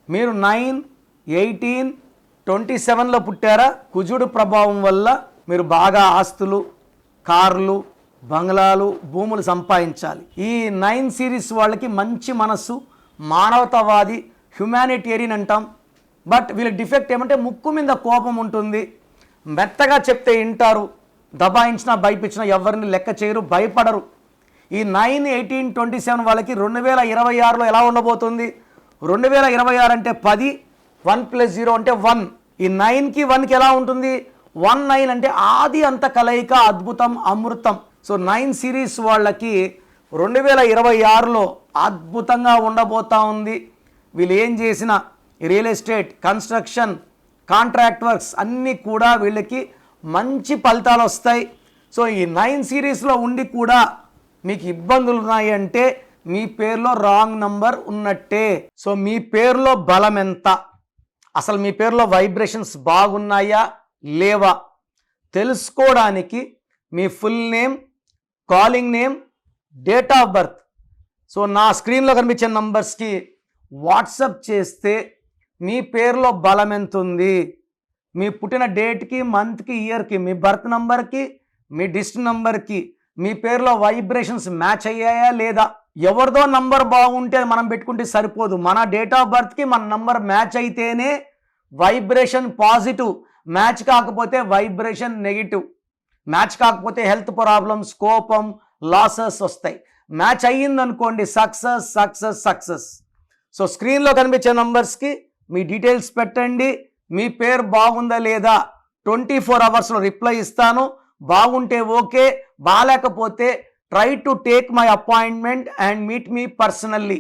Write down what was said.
మీరు 9, 18, 27లో పుట్టారా? కుజుడు ప్రభావం వల్ల మీరు బాగా ఆస్తులు, కార్లు, బంగ్లాలు, భూములు సంపాదించాలి. ఈ 9 సిరీస్ వాళ్ళకి మంచి మనస్సు, మానవతావాది, హ్యుమానిటేరియన్ అంటాం. బట్ వీళ్ళ డిఫెక్ట్ ఏమంటే ముక్కు మీద కోపం ఉంటుంది. మెత్తగా చెప్తే వింటారు, దబాయించినా భయపించినా ఎవరిని లెక్క చేయరు, భయపడరు. ఈ 9, 18, 27 వాళ్ళకి 2026లో ఎలా ఉండబోతుంది? 2026 అంటే 10, 1 + 0 అంటే 1. ఈ 9కి 1కి ఎలా ఉంటుంది? 1, 9 అంటే ఆది అంత కలయిక, అద్భుతం, అమృతం. సో 9 సిరీస్ వాళ్ళకి 2026లో అద్భుతంగా ఉండబోతా ఉంది. వీళ్ళు ఏం చేసినా real estate, construction, contract works అన్నీ కూడా వీళ్ళకి మంచి ఫలితాలు వస్తాయి. సో ఈ 9 సిరీస్లో ఉండి కూడా మీకు ఇబ్బందులు ఉన్నాయి అంటే మీ పేరులో రాంగ్ నంబర్ ఉన్నట్టే. సో మీ పేరులో బలం ఎంత, అసలు మీ పేరులో వైబ్రేషన్స్ బాగున్నాయా లేవా తెలుసుకోవడానికి మీ full name, calling name, date of birth so నా స్క్రీన్లో కనిపించే నంబర్స్కి వాట్సప్ చేస్తే మీ పేరులో బలం ఎంత ఉంది, మీ పుట్టిన డేట్కి, మంత్కి, ఇయర్కి, మీ బర్త్ నంబర్కి, మీ డిస్ట్రిక్ట్ నంబర్కి మీ పేరులో వైబ్రేషన్స్ మ్యాచ్ అయ్యాయా లేదా. ఎవరిదో నంబర్ బాగుంటే మనం పెట్టుకుంటే సరిపోదు. మన డేట్ ఆఫ్ బర్త్కి మన నంబర్ మ్యాచ్ అయితేనే వైబ్రేషన్ పాజిటివ్, మ్యాచ్ కాకపోతే వైబ్రేషన్ నెగిటివ్. మ్యాచ్ కాకపోతే హెల్త్ ప్రాబ్లమ్స్, కోపం, లాసెస్ వస్తాయి. మ్యాచ్ అయ్యిందనుకోండి సక్సెస్ సక్సెస్ సక్సెస్. సో స్క్రీన్లో కనిపించే నంబర్స్కి మీ డీటెయిల్స్ పెట్టండి. మీ పేరు బాగుందా లేదా 24 అవర్స్లో రిప్లై ఇస్తాను. బాగుంటే ఓకే, బాగాలేకపోతే try to take my appointment and meet me personally.